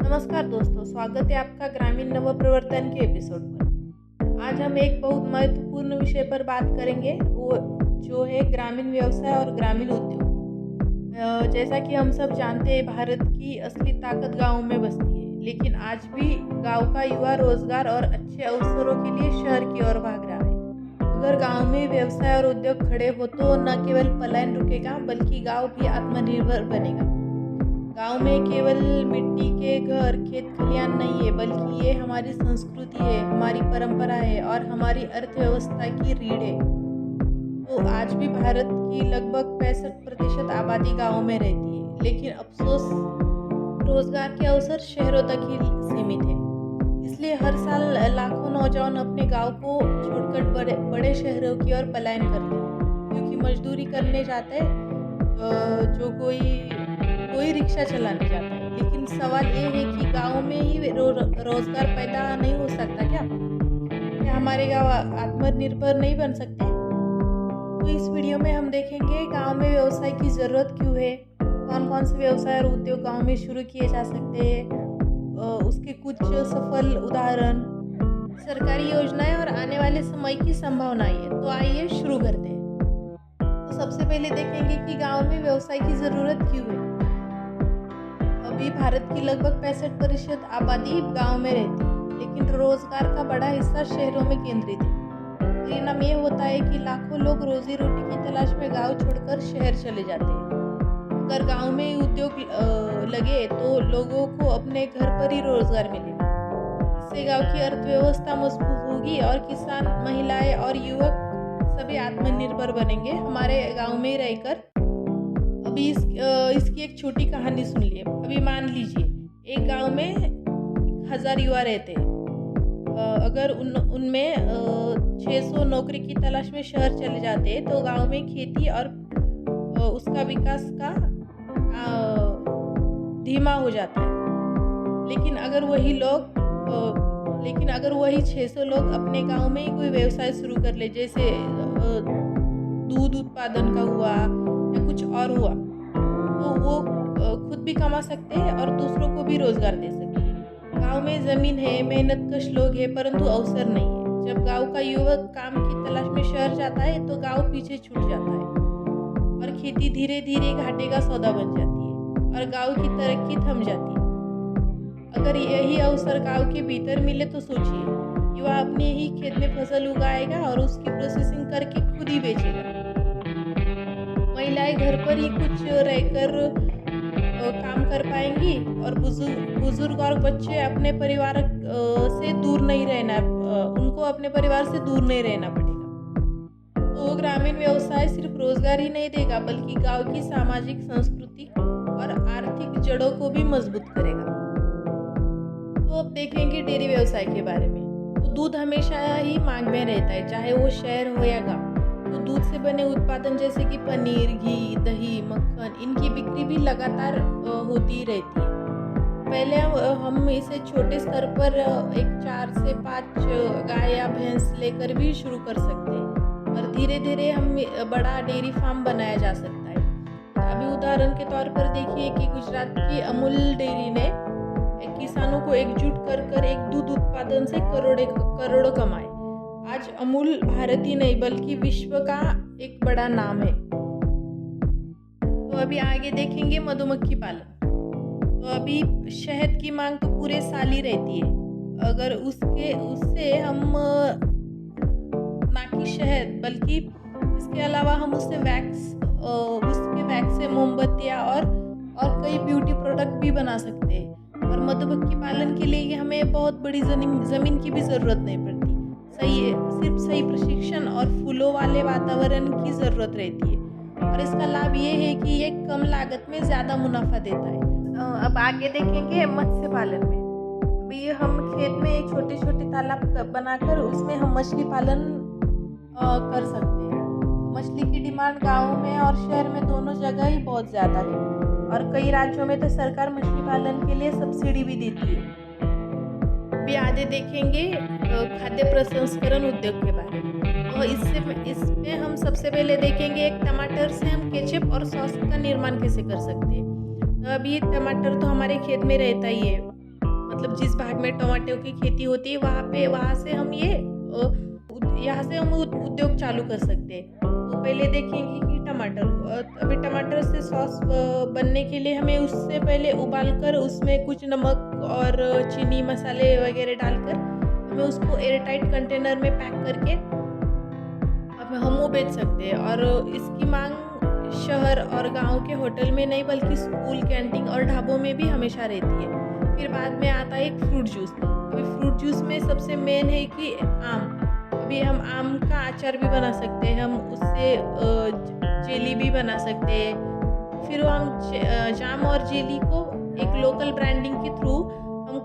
नमस्कार दोस्तों, स्वागत है आपका ग्रामीण नवप्रवर्तन के एपिसोड पर। आज हम एक बहुत महत्वपूर्ण विषय पर बात करेंगे, वो जो है ग्रामीण व्यवसाय और ग्रामीण उद्योग। जैसा कि हम सब जानते हैं, भारत की असली ताकत गाँव में बसती है, लेकिन आज भी गाँव का युवा रोजगार और अच्छे अवसरों के लिए शहर की ओर भाग रहा है। अगर गाँव में व्यवसाय और उद्योग खड़े हो तो न केवल पलायन रुकेगा, बल्कि गाँव भी आत्मनिर्भर बनेगा। गांव में केवल मिट्टी के घर, खेत खलियान नहीं है, बल्कि ये हमारी संस्कृति है, हमारी परंपरा है और हमारी अर्थव्यवस्था की रीढ़ है। तो आज भी भारत की लगभग 65% आबादी गांव में रहती है, लेकिन अफसोस रोजगार के अवसर शहरों तक ही सीमित है। इसलिए हर साल लाखों नौजवान अपने गांव को छोड़कर बड़े शहरों की ओर पलायन करते हैं, क्योंकि मजदूरी करने जाते हैं, जो कोई रिक्शा चलाने जाता है। लेकिन सवाल ये है कि गांव में ही रोजगार पैदा नहीं हो सकता क्या हमारे गांव आत्मनिर्भर नहीं बन सकते? तो इस वीडियो में हम देखेंगे गांव में व्यवसाय की ज़रूरत क्यों है, कौन कौन से व्यवसाय और उद्योग गांव में शुरू किए जा सकते हैं, उसके कुछ सफल उदाहरण, सरकारी योजनाएं और आने वाले समय की संभावनाएं है। तो आइए शुरू करते हैं। तो सबसे पहले देखेंगे कि गांव में व्यवसाय की ज़रूरत क्यों है। अभी भारत की लगभग 65% आबादी गांव में रहती है, लेकिन रोजगार का बड़ा हिस्सा शहरों में केंद्रित है। परिणाम ये होता है कि लाखों लोग रोजी रोटी की तलाश में गांव छोड़कर शहर चले जाते हैं। अगर गांव में उद्योग लगे तो लोगों को अपने घर पर ही रोजगार मिलेगा। इससे गांव की अर्थव्यवस्था मजबूत होगी और किसान, महिलाएं और युवक सभी आत्मनिर्भर बनेंगे हमारे गाँव में रहकर। अभी इसकी एक छोटी कहानी सुन लिए। अभी मान लीजिए एक गांव में 1000 युवा रहते हैं। अगर उनमें 600 नौकरी की तलाश में शहर चले जाते हैं तो गांव में खेती और उसका विकास का धीमा हो जाता है। लेकिन अगर वही 600 लोग अपने गांव में ही कोई व्यवसाय शुरू कर ले, जैसे दूध उत्पादन का हुआ या कुछ और हुआ, तो वो खुद भी कमा सकते हैं और दूसरों को भी रोजगार दे सकते हैं। गांव में जमीन है, मेहनतकश लोग हैं, परंतु अवसर नहीं है। जब गांव का युवक काम की तलाश में शहर जाता है तो गांव पीछे छूट जाता है और खेती धीरे धीरे घाटे का सौदा बन जाती है और गांव की तरक्की थम जाती है। अगर यही अवसर गांव के भीतर मिले तो सोचिए, युवा अपने ही खेत में फसल उगाएगा और उसकी प्रोसेसिंग करके खुद ही बेचेगा। महिलाएं घर पर ही कुछ रहकर काम कर पाएंगी और बुजुर्ग और बच्चे अपने परिवार से दूर नहीं रहना उनको अपने परिवार से दूर नहीं रहना पड़ेगा। तो ग्रामीण व्यवसाय सिर्फ रोजगार ही नहीं देगा, बल्कि गांव की सामाजिक, सांस्कृतिक और आर्थिक जड़ों को भी मजबूत करेगा। तो अब देखेंगे डेयरी व्यवसाय के बारे में। तो दूध हमेशा ही मांग में रहता है, चाहे वो शहर हो या गाँव। तो दूध से बने उत्पादन जैसे कि पनीर, घी, दही, मक्खन, इनकी बिक्री भी लगातार होती रहती है। पहले हम इसे छोटे स्तर पर एक 4 से 5 गाय या भैंस लेकर भी शुरू कर सकते हैं और धीरे धीरे हम बड़ा डेयरी फार्म बनाया जा सकता है। अभी उदाहरण के तौर पर देखिए कि गुजरात की अमूल डेयरी ने किसानों को एकजुट कर एक दूध उत्पादन से करोड़ों कमाए। आज अमूल भारत ही नहीं बल्कि विश्व का एक बड़ा नाम है। तो अभी आगे देखेंगे मधुमक्खी पालन। तो अभी शहद की मांग तो पूरे साल ही रहती है। अगर उससे हम ना कि शहद, बल्कि इसके अलावा हम उसके वैक्स से मोमबत्तियाँ और कई ब्यूटी प्रोडक्ट भी बना सकते हैं। और मधुमक्खी पालन के लिए हमें बहुत बड़ी जमीन की भी ज़रूरत नहीं पड़ती। सिर्फ सही प्रशिक्षण और फूलों वाले वातावरण की ज़रूरत रहती है। और इसका लाभ ये है कि ये कम लागत में ज़्यादा मुनाफा देता है। अब आगे देखेंगे मत्स्य पालन में। अभी हम खेत में एक छोटे तालाब बनाकर उसमें हम मछली पालन कर सकते हैं। मछली की डिमांड गाँव में और शहर में दोनों जगह ही बहुत ज़्यादा है और कई राज्यों में तो सरकार मछली पालन के लिए सब्सिडी भी देती है। अभी आगे देखेंगे खाद्य प्रसंस्करण उद्योग के बारे में। तो इसमें हम सबसे पहले देखेंगे एक टमाटर से हम केचप और सॉस का निर्माण कैसे कर सकते हैं। तो अभी टमाटर तो हमारे खेत में रहता ही है, मतलब जिस भाग में टमाटर की खेती होती है वहाँ से हम यहाँ से हम उद्योग चालू कर सकते हैं। तो पहले देखेंगे कि अभी टमाटर से सॉस बनने के लिए हमें उससे पहले उबाल कर उसमें कुछ नमक और चीनी मसाले वगैरह डालकर हमें उसको एयरटाइट कंटेनर में पैक करके अब हम वो बेच सकते हैं। और इसकी मांग शहर और गांव के होटल में नहीं बल्कि स्कूल, कैंटीन और ढाबों में भी हमेशा रहती है। फिर बाद में आता है एक फ्रूट जूस। अभी फ्रूट जूस में सबसे मेन है कि आम। अभी हम आम का अचार भी बना सकते हैं, हम उससे जेली भी बना सकते हैं। फिर हम जाम और जेली को एक लोकल ब्रांडिंग के थ्रू हम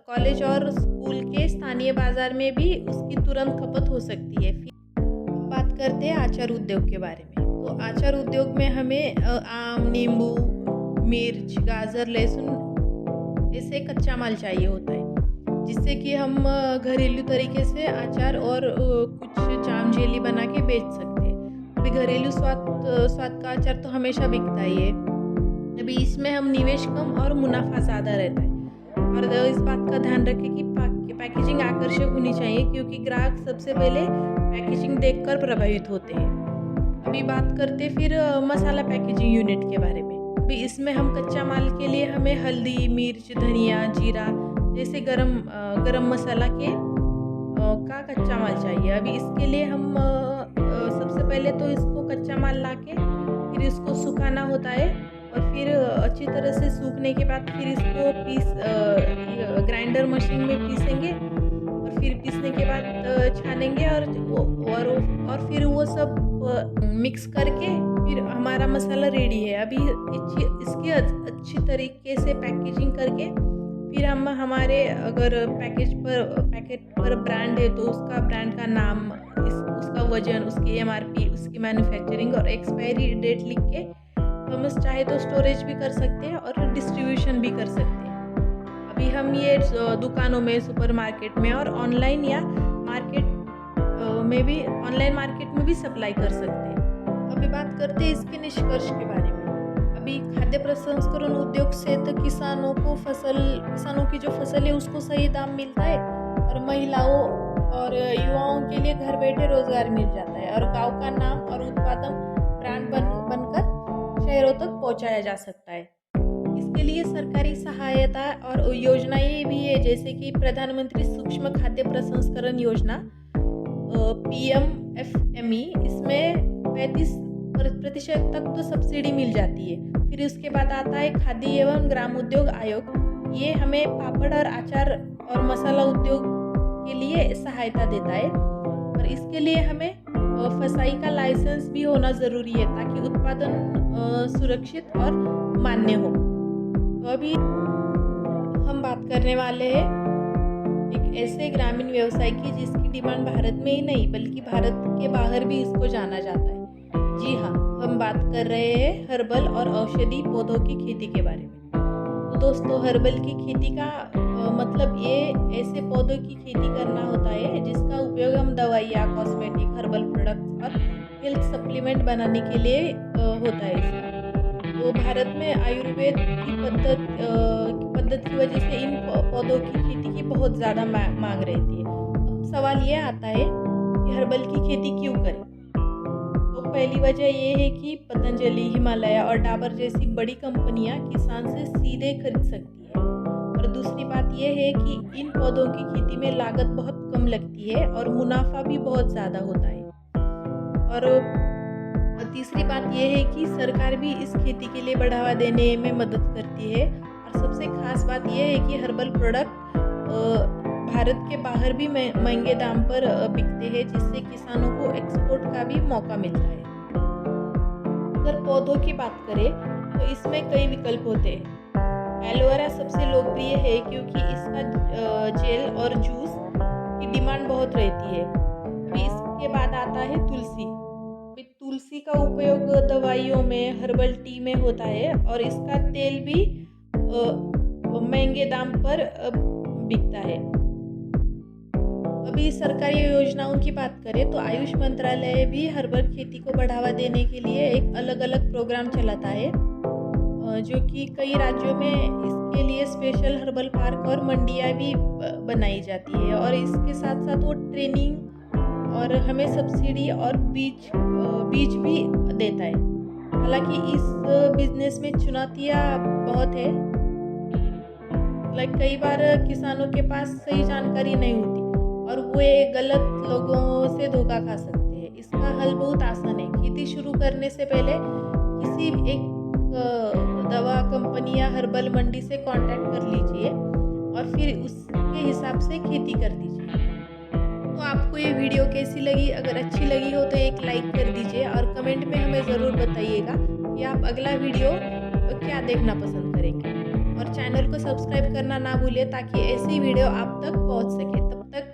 कॉलेज और स्कूल के स्थानीय बाजार में भी उसकी तुरंत खपत हो सकती है। फिर बात करते हैं आचार उद्योग के बारे में। तो आचार उद्योग में हमें आम, नींबू, मिर्च, गाजर, लहसुन ऐसे कच्चा माल चाहिए होता है, जिससे कि हम घरेलू तरीके से अचार और कुछ जाम जेली बना के बेच सकते हैं। अभी घरेलू स्वाद का अचार तो हमेशा बिकता ही है। अभी इसमें हम निवेश कम और मुनाफा ज़्यादा रहता है। और इस बात का ध्यान रखें कि पैकेजिंग आकर्षक होनी चाहिए, क्योंकि ग्राहक सबसे पहले पैकेजिंग देखकर प्रभावित होते हैं। अभी बात करते फिर मसाला पैकेजिंग यूनिट के बारे में। अभी इसमें हम कच्चा माल के लिए हमें हल्दी, मिर्च, धनिया, जीरा जैसे गरम मसाला का कच्चा माल चाहिए। अभी इसके लिए हम सबसे पहले तो इसको कच्चा माल लाके फिर इसको सुखाना होता है, और फिर अच्छी तरह से सूखने के बाद फिर इसको ग्राइंडर मशीन में पीसेंगे, और फिर पीसने के बाद छानेंगे और फिर वो सब मिक्स करके फिर हमारा मसाला रेडी है। अभी इसकी अच्छी तरीके से पैकेजिंग करके फिर हम हमारे अगर पैकेट पर ब्रांड है तो उसका ब्रांड का नाम, उसका वजन, उसकी MRP, उसकी मैन्युफैक्चरिंग और एक्सपायरी डेट लिख के हम चाहे तो स्टोरेज भी कर सकते हैं और डिस्ट्रीब्यूशन भी कर सकते हैं। अभी हम ये दुकानों में, सुपरमार्केट में और ऑनलाइन मार्केट में भी सप्लाई कर सकते हैं। अभी बात करते हैं इसके निष्कर्ष के बारे में। अभी खाद्य प्रसंस्करण उद्योग से तो किसानों की जो फसल है उसको सही दाम मिलता है, और महिलाओं और युवाओं के लिए घर बैठे रोजगार मिल जाता है, और गांव का नाम और उत्पादन ब्रांड बनकर शहरों तक पहुंचाया जा सकता है। इसके लिए सरकारी सहायता और योजनाएं भी है, जैसे कि प्रधानमंत्री सूक्ष्म खाद्य प्रसंस्करण योजना PMFME। इसमें 35% तक तो सब्सिडी मिल जाती है। फिर उसके बाद आता है खाद्य एवं ग्राम उद्योग आयोग। ये हमें पापड़ और अचार और मसाला उद्योग के लिए सहायता देता है, और इसके लिए हमें फसाई का लाइसेंस भी होना ज़रूरी है ताकि उत्पादन सुरक्षित और मान्य हो। तो अभी हम बात करने वाले हैं एक ऐसे ग्रामीण व्यवसाय की जिसकी डिमांड भारत में ही नहीं बल्कि भारत के बाहर भी इसको जाना जाता है। जी हाँ, हम बात कर रहे हैं हर्बल और औषधि पौधों की खेती के बारे में। तो दोस्तों, हर्बल की खेती का मतलब ये ऐसे पौधों की खेती करना होता है जिसका उपयोग हम दवाइयाँ, कॉस्मेटिक, हर्बल प्रोडक्ट्स और हेल्थ सप्लीमेंट बनाने के लिए होता है इसका। तो भारत में आयुर्वेद की पद्धत की वजह से इन पौधों की खेती की बहुत ज़्यादा मांग रहती है। अब सवाल ये आता है कि हर्बल की खेती क्यों करें? तो पहली वजह ये है कि पतंजलि, हिमालय और डाबर जैसी बड़ी कंपनियां किसान से सीधे खरीद सकती है, और दूसरी बात यह है कि इन पौधों की खेती में लागत बहुत कम लगती है और मुनाफा भी बहुत ज़्यादा होता है। और तीसरी बात यह है कि सरकार भी इस खेती के लिए बढ़ावा देने में मदद करती है, और सबसे खास बात यह है कि हर्बल प्रोडक्ट भारत के बाहर भी महंगे दाम पर बिकते हैं, जिससे किसानों को एक्सपोर्ट का भी मौका मिलता है। अगर पौधों की बात करें तो इसमें कई विकल्प होते हैं। एलोवेरा सबसे लोकप्रिय है क्योंकि इसका जेल और जूस की डिमांड बहुत रहती है। अभी इसके बाद आता है तुलसी। तुलसी का उपयोग दवाइयों में, हर्बल टी में होता है, और इसका तेल भी महंगे दाम पर बिकता है। अभी सरकारी योजनाओं की बात करें तो आयुष मंत्रालय भी हर्बल खेती को बढ़ावा देने के लिए एक अलग अलग प्रोग्राम चलाता है। जो कि कई राज्यों में इसके लिए स्पेशल हर्बल पार्क और मंडियाँ भी बनाई जाती है, और इसके साथ साथ वो ट्रेनिंग और हमें सब्सिडी और बीज भी देता है। हालांकि इस बिजनेस में चुनौतियाँ बहुत है। कई बार किसानों के पास सही जानकारी नहीं होती और वे गलत लोगों से धोखा खा सकते हैं। इसका हल बहुत आसान है। खेती शुरू करने से पहले किसी एक दवा कंपनी या हर्बल मंडी से कांटेक्ट कर लीजिए और फिर उसके हिसाब से खेती कर दीजिए। तो आपको ये वीडियो कैसी लगी? अगर अच्छी लगी हो तो एक लाइक कर दीजिए और कमेंट में हमें ज़रूर बताइएगा कि आप अगला वीडियो क्या देखना पसंद करेंगे, और चैनल को सब्सक्राइब करना ना भूलिए ताकि ऐसी वीडियो आप तक पहुंच सके। तब तक